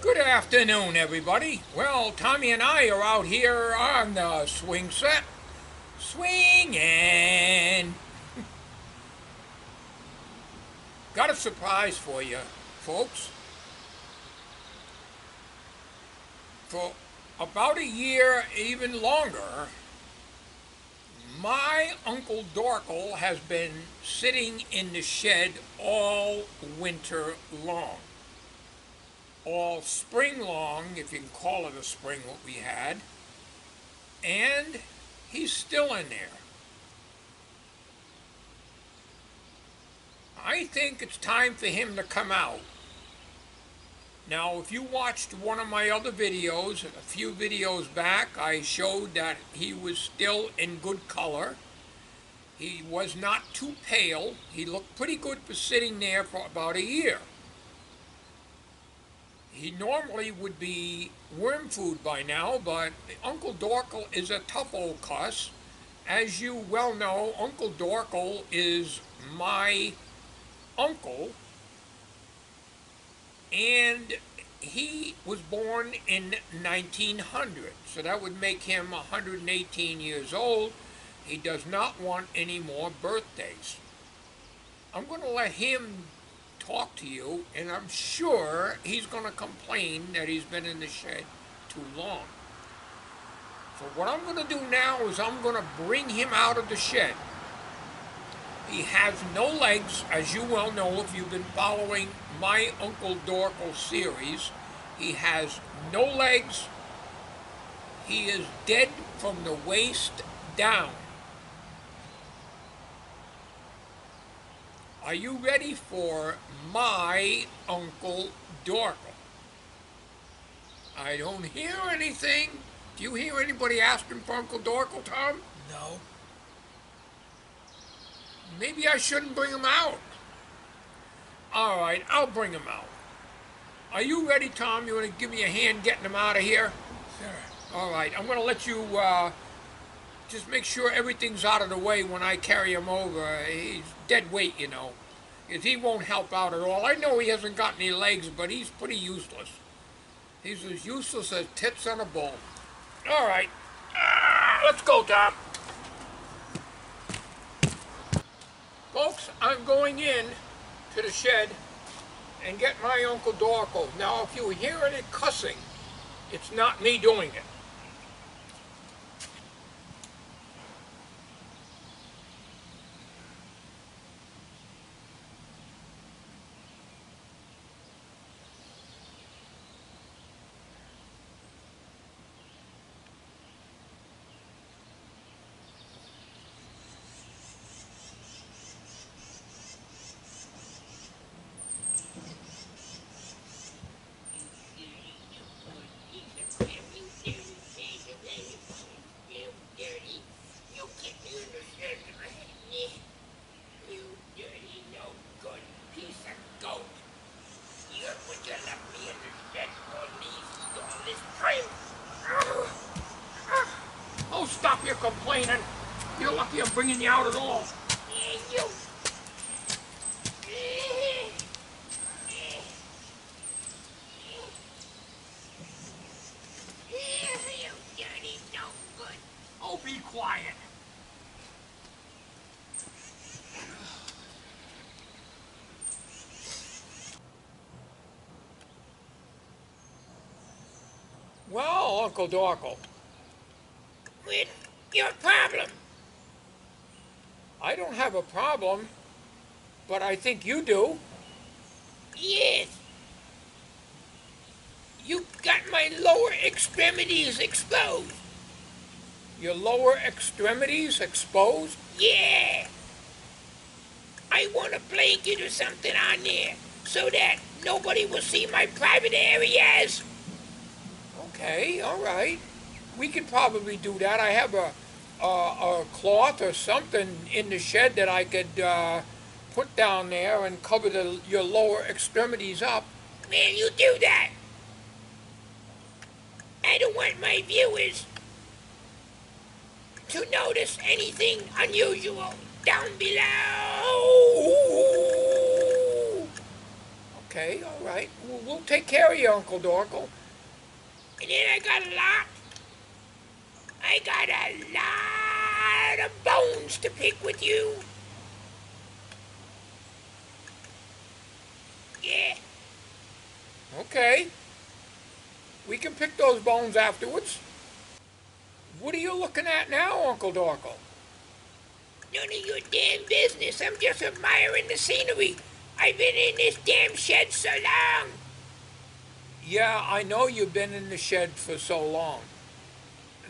Good afternoon, everybody. Well, Tommy and I are out here on the swing set, swinging. Got a surprise for you, folks. For about a year, even longer, my Uncle Dorkel has been sitting in the shed all winter long. All spring long, if you can call it a spring, what we had, and he's still in there. I think it's time for him to come out. Now, if you watched one of my other videos, a few videos back, I showed that he was still in good color. He was not too pale. He looked pretty good for sitting there for about a year. He normally would be worm food by now, but Uncle Dorkel is a tough old cuss. As you well know, Uncle Dorkel is my uncle, and he was born in 1900, so that would make him 118 years old. He does not want any more birthdays. I'm going to let him talk to you, and I'm sure he's going to complain that he's been in the shed too long. So what I'm going to do now is I'm going to bring him out of the shed. He has no legs, as you well know if you've been following my Uncle Dorkel series. He has no legs. He is dead from the waist down. Are you ready for my Uncle Dorkel? I don't hear anything. Do you hear anybody asking for Uncle Dorkel, Tom? No. Maybe I shouldn't bring him out. All right, I'll bring him out. Are you ready, Tom? You want to give me a hand getting him out of here? Sure. All right, I'm going to let you just make sure everything's out of the way when I carry him over. He's dead weight, you know. Because he won't help out at all. I know he hasn't got any legs, but he's pretty useless. He's as useless as tits on a bull. All right, let's go, Tom. Folks, I'm going in to the shed and get my Uncle Dorkel. Now, if you hear any cussing, it's not me doing it. Oh, stop your complaining. You're lucky I'm bringing you out at all. Oh, be quiet. Well, Uncle Dorkel. What's your problem? I don't have a problem, but I think you do. Yes. You got my lower extremities exposed. Your lower extremities exposed? Yeah. I want a blanket or something on there so that nobody will see my private areas. Okay, all right. We could probably do that. I have a cloth or something in the shed that I could put down there and cover your lower extremities up. Man, you do that. I don't want my viewers to notice anything unusual down below. Okay, all right. We'll take care of you, Uncle Dorkel. And then I got a lot of bones to pick with you. Yeah. Okay. We can pick those bones afterwards. What are you looking at now, Uncle Dorkel? None of your damn business. I'm just admiring the scenery. I've been in this damn shed so long. Yeah, I know you've been in the shed for so long.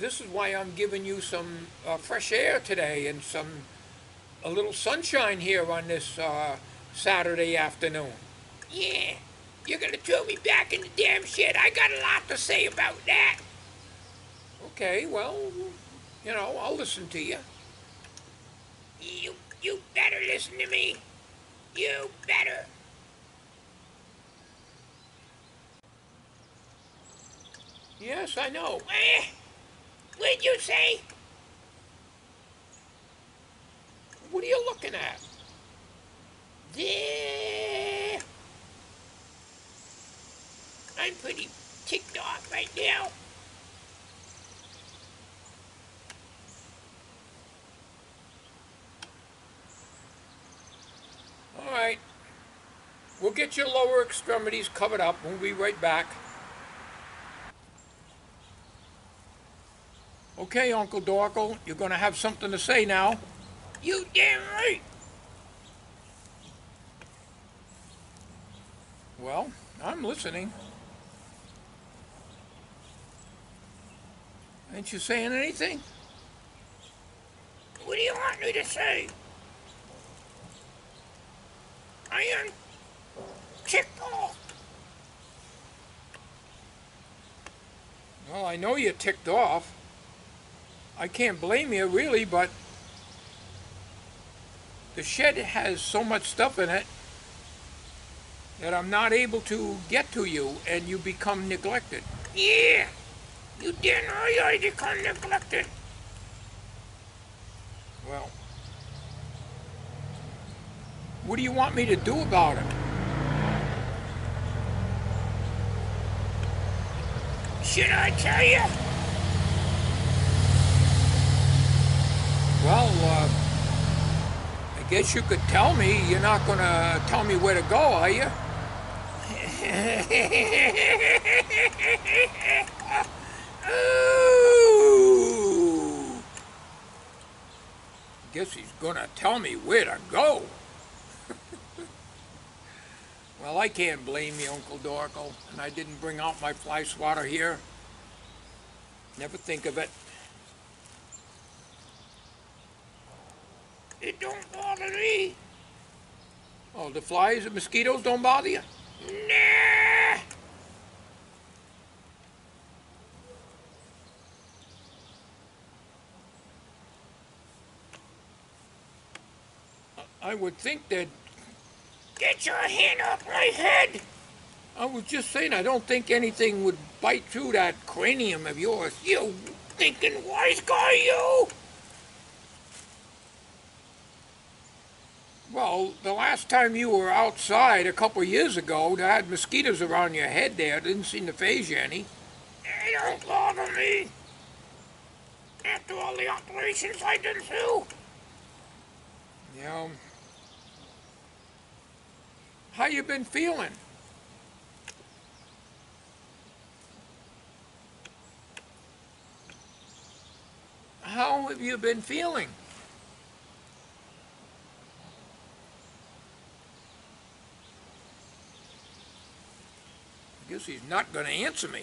This is why I'm giving you some fresh air today and a little sunshine here on this Saturday afternoon. Yeah. You're gonna throw me back in the damn shed. I got a lot to say about that. Okay, well, I'll listen to you. You better listen to me. You better. Yes, I know. What'd you say? What are you looking at? Yeah. I'm pretty ticked off right now. All right. We'll get your lower extremities covered up. We'll be right back. Okay, Uncle Dorkel, you're going to have something to say now. You damn right. Well, I'm listening. Ain't you saying anything? What do you want me to say? I am ticked off. Well, I know you're ticked off. I can't blame you, really, but the shed has so much stuff in it that I'm not able to get to you, and you become neglected. Yeah. You damn right I become neglected. Well, what do you want me to do about it? Should I tell you? Well, I guess you could tell me. You're not going to tell me where to go, are you? Ooh. Guess he's going to tell me where to go. Well, I can't blame you, Uncle Dorkel, and I didn't bring out my fly swatter here. Never think of it. It don't bother me. Oh, the flies and mosquitoes don't bother you? Nah. I would think that. Get your hand off my head. I was just saying, I don't think anything would bite through that cranium of yours. You thinking wise guy, you. Well, the last time you were outside a couple of years ago, they had mosquitoes around your head there. Didn't seem to phase you any. They don't bother me. After all the operations I've been through. You know, how you been feeling? How have you been feeling? I guess he's not going to answer me.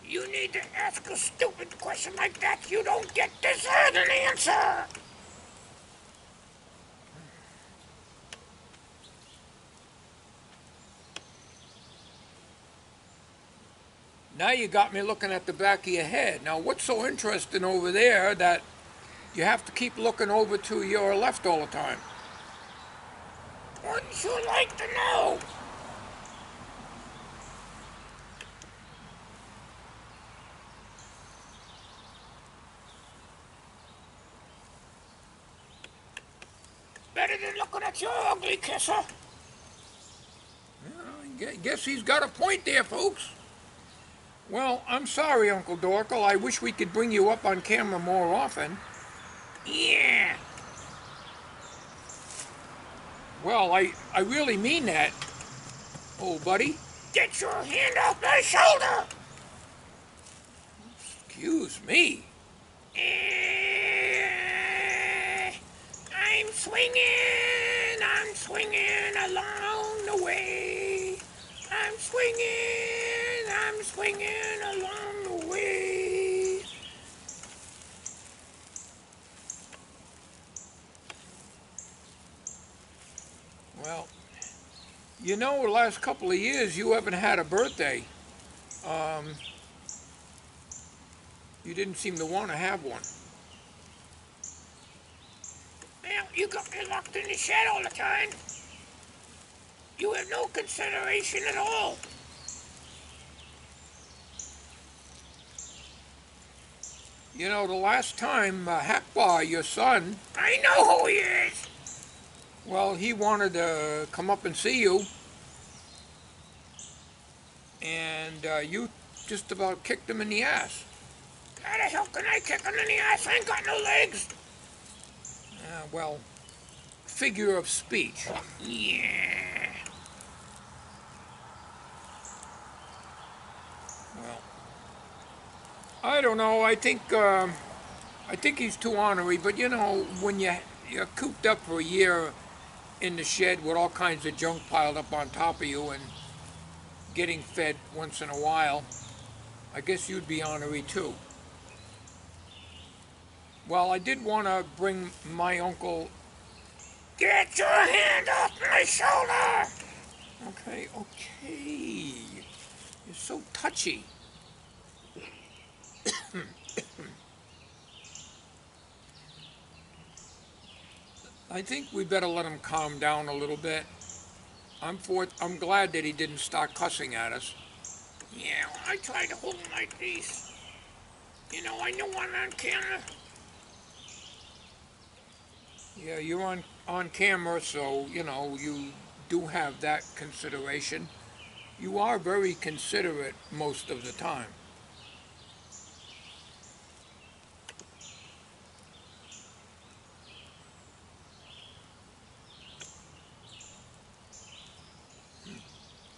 You need to ask a stupid question like that. You don't get deserved an answer. Now you got me looking at the back of your head. Now, what's so interesting over there that you have to keep looking over to your left all the time? Wouldn't you like to know? better than looking at your ugly kisser. I guess he's got a point there, folks. Well, I'm sorry, Uncle Dorkel. I wish we could bring you up on camera more often. Yeah. Well, I really mean that, old buddy. Get your hand off my shoulder. Excuse me. I'm swinging along the way. I'm swinging along the way. Well, you know, the last couple of years you haven't had a birthday. You didn't seem to want to have one. Well, you got me locked in the shed all the time. You have no consideration at all. You know, the last time Hackbar, your son, I know who he is. well, he wanted to come up and see you. And you just about kicked him in the ass. How the hell can I kick him in the ass? I ain't got no legs. Well, figure of speech. Yeah. Well, I don't know. I think he's too ornery. But you know, when you're cooped up for a year in the shed with all kinds of junk piled up on top of you and getting fed once in a while, I guess you'd be ornery too. Well, I did want to bring my uncle. Get your hand off my shoulder! Okay. You're so touchy. I think we better let him calm down a little bit. I'm glad that he didn't start cussing at us. Yeah, well, I tried to hold my peace. You know, I know I'm on camera. Yeah, you're on camera, so, you know, you do have that consideration. You are very considerate most of the time.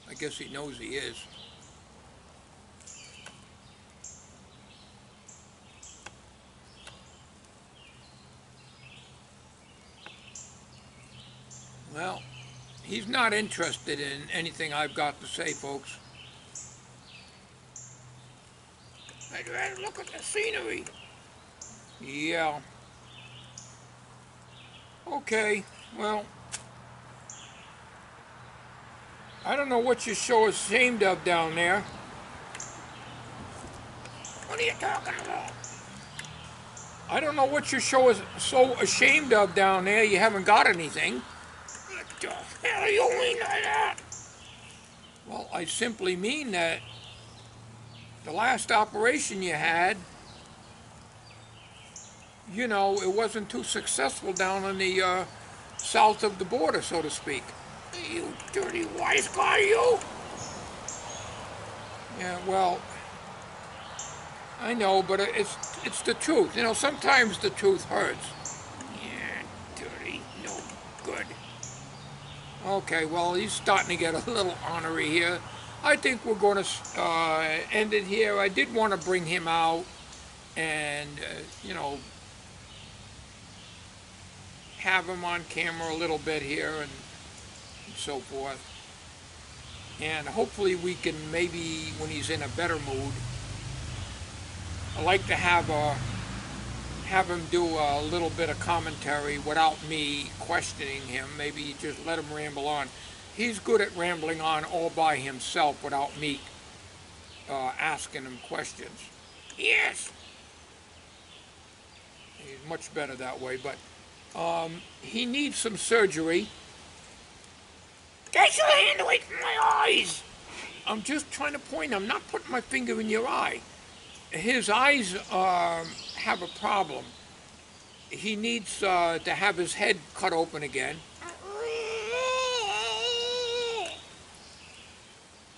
I guess he knows he is. Well, he's not interested in anything I've got to say, folks. I'd rather look at the scenery. Yeah. Okay, well, I don't know what you're so ashamed of down there. What are you talking about? I don't know what you're so ashamed of down there. You haven't got anything. What the hell do you mean by that? Well, I simply mean that the last operation you had, you know, it wasn't too successful down on the south of the border, so to speak. You dirty wise guy, you! Yeah, well, I know, but it's the truth. You know, sometimes the truth hurts. Yeah, dirty, no good. Okay, well, he's starting to get a little ornery here. I think we're going to end it here. I did want to bring him out and, you know, have him on camera a little bit here and so forth. And hopefully we can maybe, when he's in a better mood, I like to have him do a little bit of commentary without me questioning him. Maybe just let him ramble on. He's good at rambling on all by himself without me asking him questions. Yes. He's much better that way, but he needs some surgery. Get your hand away from my eyes! I'm just trying to point. I'm not putting my finger in your eye. His eyes have a problem. he needs to have his head cut open again,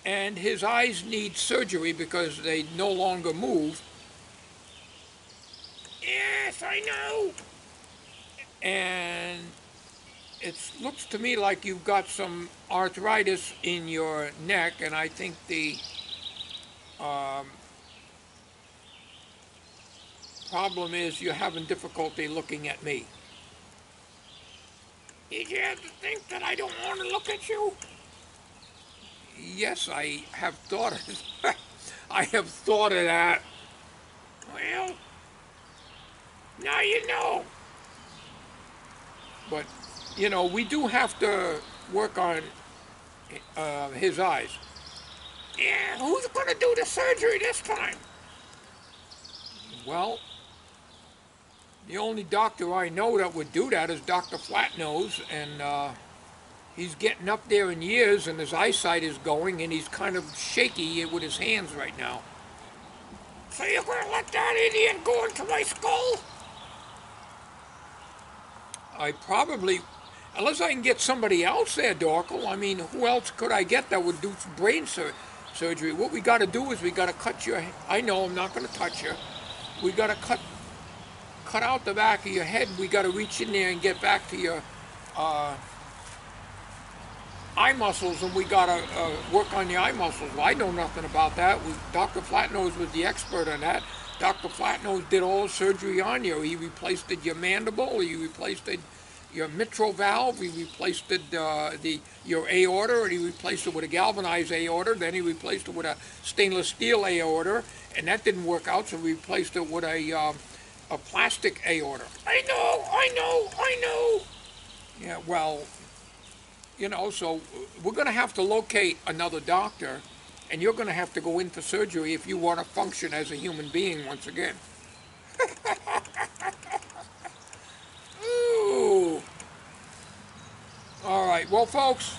and his eyes need surgery because they no longer move. Yes, I know. And it looks to me like you've got some arthritis in your neck, and I think the um, problem is you're having difficulty looking at me. Did you have to think that I don't want to look at you? Yes, I have thought of it. I have thought of that. Well, now you know. But, you know, we do have to work on his eyes. Yeah, who's gonna do the surgery this time? Well, the only doctor I know that would do that is Dr. Flatnose, and he's getting up there in years, and his eyesight is going, and he's kind of shaky with his hands right now. So you're gonna let that idiot go into my skull? I probably, unless I can get somebody else there, Dorkel. I mean, who else could I get that would do brain surgery? What we got to do is we got to cut your. I know I'm not going to touch you. We got to cut out the back of your head. We got to reach in there and get back to your eye muscles, and we got to work on the eye muscles. Well, I know nothing about that. Dr. Flatnose was the expert on that. Dr. Flatnose did all the surgery on you. He replaced your mandible. He replaced your mitral valve. He replaced your aorta, and he replaced it with a galvanized aorta. Then he replaced it with a stainless steel aorta, and that didn't work out. So we replaced it with a plastic aorta. I know. Yeah, well, you know, so we're going to have to locate another doctor, and you're going to have to go in for surgery if you want to function as a human being once again. Ooh. All right, well, folks,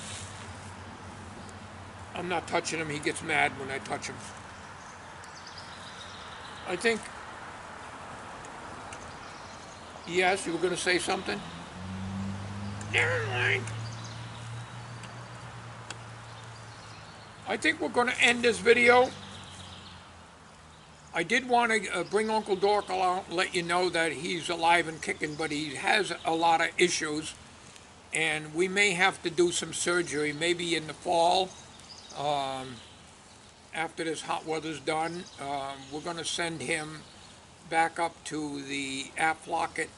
I'm not touching him. He gets mad when I touch him. I think, yes, you were going to say something? Never mind. I think we're going to end this video. I did want to bring Uncle Dorkel out and let you know that he's alive and kicking, but he has a lot of issues, and we may have to do some surgery, maybe in the fall, after this hot weather's done. We're going to send him back up to the Aflocket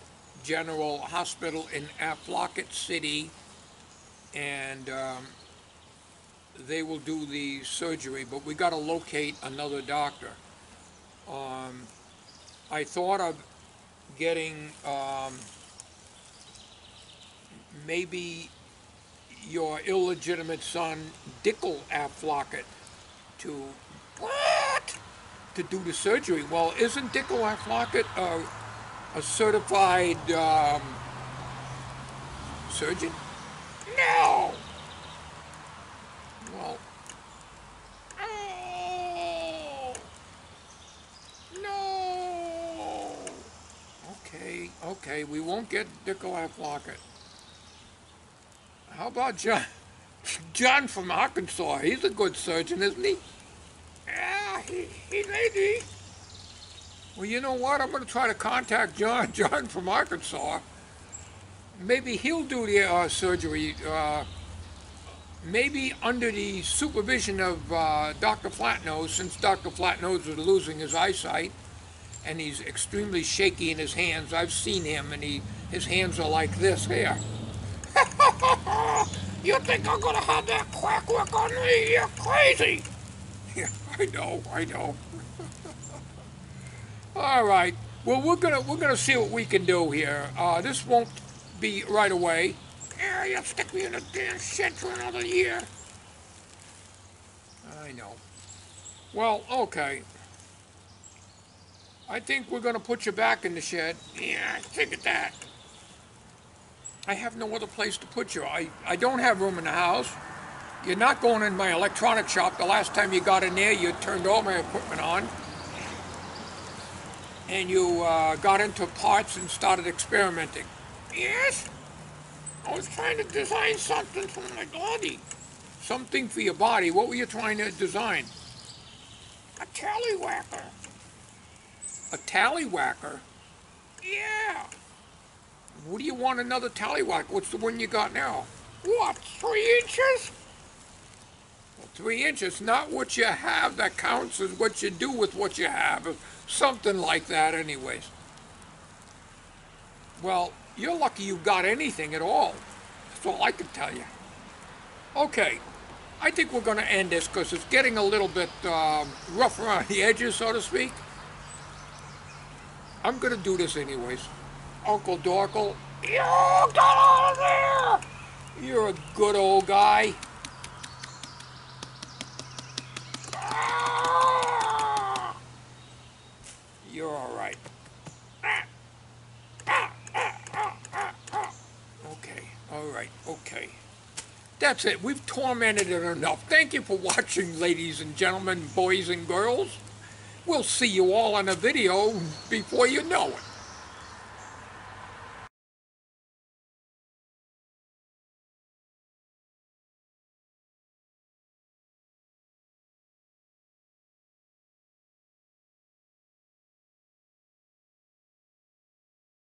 General Hospital in Aflocket City, and they will do the surgery, but we got to locate another doctor. I thought of getting maybe your illegitimate son, Dickel Aflocket, to do the surgery. Well, isn't Dickel Aflocket a certified surgeon? No. Well, No. okay, we won't get Dickel Aflocket. How about John from Arkansas? He's a good surgeon, isn't he? Yeah, he may be. Well, you know what? I'm going to try to contact John from Arkansas. Maybe he'll do the surgery. Maybe under the supervision of Dr. Flatnose, since Dr. Flatnose is losing his eyesight, and he's extremely shaky in his hands. I've seen him, and his hands are like this here. You think I'm gonna have that quack work on me? You're crazy. Yeah, I know. All right. Well, we're gonna see what we can do here. This won't be right away. Yeah, you'll stick me in a damn shed for another year. I know. Well, okay. I think we're gonna put you back in the shed. Yeah, I figured that. I have no other place to put you. I don't have room in the house. You're not going in my electronic shop. The last time you got in there, you turned all my equipment on. and you got into parts and started experimenting. Yes? I was trying to design something for my body. Something for your body. What were you trying to design? A tallywhacker. A tallywhacker? Yeah. What do you want another tallywhacker? What's the one you got now? What, 3 inches? 3 inches. Not what you have that counts, is what you do with what you have. Something like that, anyways. Well, you're lucky you got anything at all. That's all I can tell you. Okay, I think we're going to end this because it's getting a little bit rough around the edges, so to speak. I'm going to do this anyways. Uncle Dorkel, You get out of there! you're a good old guy. Ah! You're all right. Okay, all right, okay. That's it. We've tormented it enough. Thank you for watching, ladies and gentlemen, boys and girls. We'll see you all on a video before you know it.